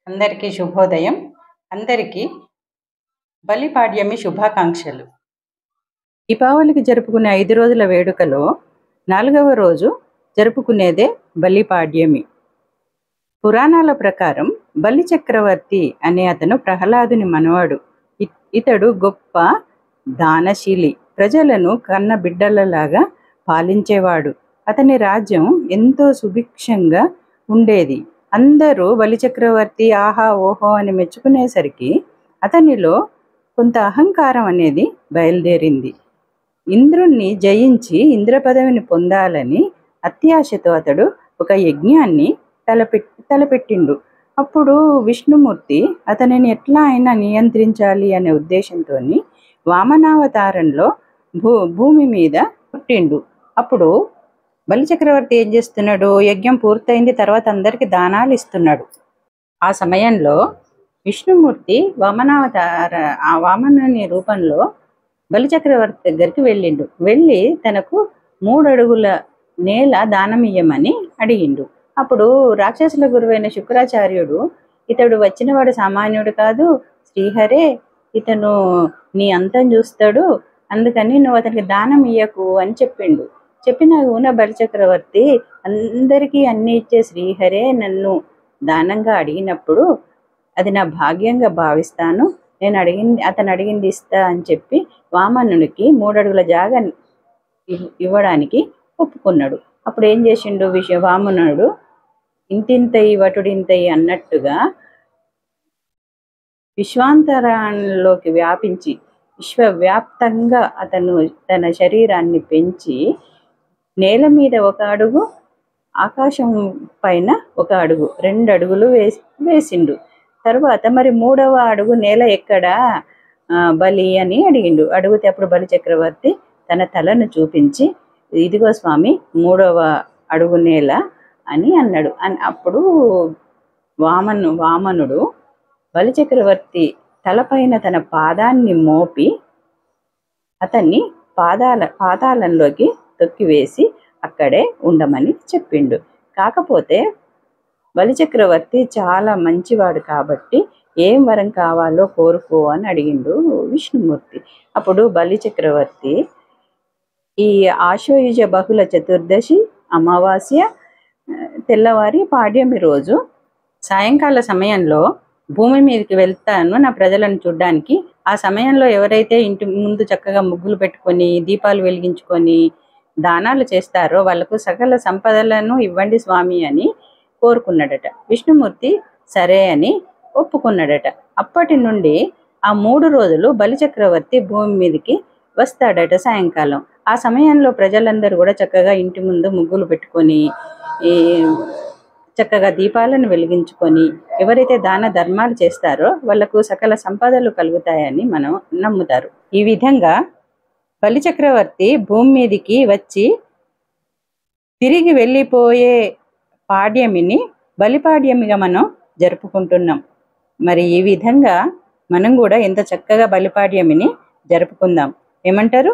అందరికీ శుభోదయం. అందరికీ బలిపాడ్యమి శుభాకాంక్షలు. దీపావళికి జరుపుకునే 5 రోజుల వేడుకలో 4వ రోజు జరుపుకునేదే బలిపాడ్యమి. పురాణాల ప్రకారం బలి చక్రవర్తి అనే అతను ప్రహ్లాదుని మనవాడు. ఇతడు గొప్ప దానశీలి, ప్రజలను కన్న బిడ్డలలాగా పాలించేవాడు. అతని రాజ్యం ఎంతో సుభిక్షంగా ఉండేది. అందరూ బలిచక్రవర్తి ఆహా ఓహో అని మెచ్చుకునేసరికి అతనిలో కొంత అహంకారం అనేది బయలుదేరింది. ఇంద్రుణ్ణి జయించి ఇంద్ర పదవిని పొందాలని అత్యాశతో అతడు ఒక యజ్ఞాన్ని తలపెట్టిండు. అప్పుడు విష్ణుమూర్తి అతనిని ఎట్లా అయినా నియంత్రించాలి అనే ఉద్దేశంతో వామనావతారంలో భూమి మీద పుట్టిండు. అప్పుడు బలిచక్రవర్తి ఏం చేస్తున్నాడు? యజ్ఞం పూర్తయింది, తర్వాత అందరికి దానాలు ఇస్తున్నాడు. ఆ సమయంలో విష్ణుమూర్తి వామనుని రూపంలో బలిచక్రవర్తి దగ్గరికి వెళ్ళిండు. వెళ్ళి తనకు 3 అడుగుల నేల దానం ఇయ్యమని అడిగిండు. అప్పుడు రాక్షసుల గురువైన శుక్రాచార్యుడు, ఇతడు వచ్చినవాడు సామాన్యుడు కాదు, శ్రీహరే, ఇతను నీ అంతం చూస్తాడు, అందుకని నువ్వు అతనికి దానం ఇయ్యకు అని చెప్పిండు. చెప్పిన బలిచక్రవర్తి, అందరికీ అన్ని ఇచ్చే శ్రీహరే నన్ను దానంగా అడిగినప్పుడు అది నా భాగ్యంగా భావిస్తాను, అతను అడిగింది ఇస్తా అని చెప్పి వామనునికి 3 అడుగుల జాగా ఇవ్వడానికి ఒప్పుకున్నాడు. అప్పుడు ఏం చేసిండు వామనుడు, ఇంతింతయి వటుడింతయి అన్నట్టుగా విశ్వాంతరంలోకి వ్యాపించి విశ్వవ్యాప్తంగా అతను తన శరీరాన్ని పెంచి నేల మీద 1 అడుగు, ఆకాశం పైన 1 అడుగు, 2 అడుగులు వేసిండు. తర్వాత మరి 3వ అడుగు నేల ఎక్కడా బలి అని అడిగిండు. అడిగితే అప్పుడు బలి చక్రవర్తి తన తలను చూపించి, ఇదిగో స్వామి 3వ అడుగు నేల అని అన్నాడు. అప్పుడు వామనుడు బలిచక్రవర్తి తలపైన తన పాదాన్ని మోపి అతన్ని పాతాళంలోకి తొక్కివేసి అక్కడే ఉండమని చెప్పిండు. కాకపోతే బలిచక్రవర్తి చాలా మంచివాడు కాబట్టి ఏం వరం కావాలో కోరుకో అని అడిగిండు విష్ణుమూర్తి. అప్పుడు బలిచక్రవర్తి ఈ ఆశ్వయుజ బహుళ చతుర్దశి అమావాస్య తెల్లవారి పాడ్యమి రోజు సాయంకాల సమయంలో భూమి మీదకి వెళ్తాను నా ప్రజలను చూడ్డానికి. ఆ సమయంలో ఎవరైతే ఇంటి ముందు చక్కగా ముగ్గులు పెట్టుకొని దీపాలు వెలిగించుకొని దానాలు చేస్తారో వాళ్లకు సకల సంపదలను ఇవ్వండి స్వామి అని కోరుకున్నాడట. విష్ణుమూర్తి సరే అని ఒప్పుకున్నాడట. అప్పటి నుండి ఆ 3 రోజులు బలిచక్రవర్తి భూమి మీదకి వస్తాడట సాయంకాలం. ఆ సమయంలో ప్రజలందరూ కూడా చక్కగా ఇంటి ముందు ముగ్గులు పెట్టుకొని చక్కగా దీపాలను వెలిగించుకొని ఎవరైతే దాన ధర్మాలు చేస్తారో వాళ్లకు సకల సంపదలు కలుగుతాయని మనం నమ్ముతారు. ఈ విధంగా బలిచక్రవర్తి భూమి మీదికి వచ్చి తిరిగి వెళ్ళిపోయే పాడ్యమిని బలిపాడ్యమిగా మనం జరుపుకుంటున్నాం. మరి ఈ విధంగా మనం కూడా ఎంత చక్కగా బలిపాడ్యమిని జరుపుకుందాం. ఏమంటారు?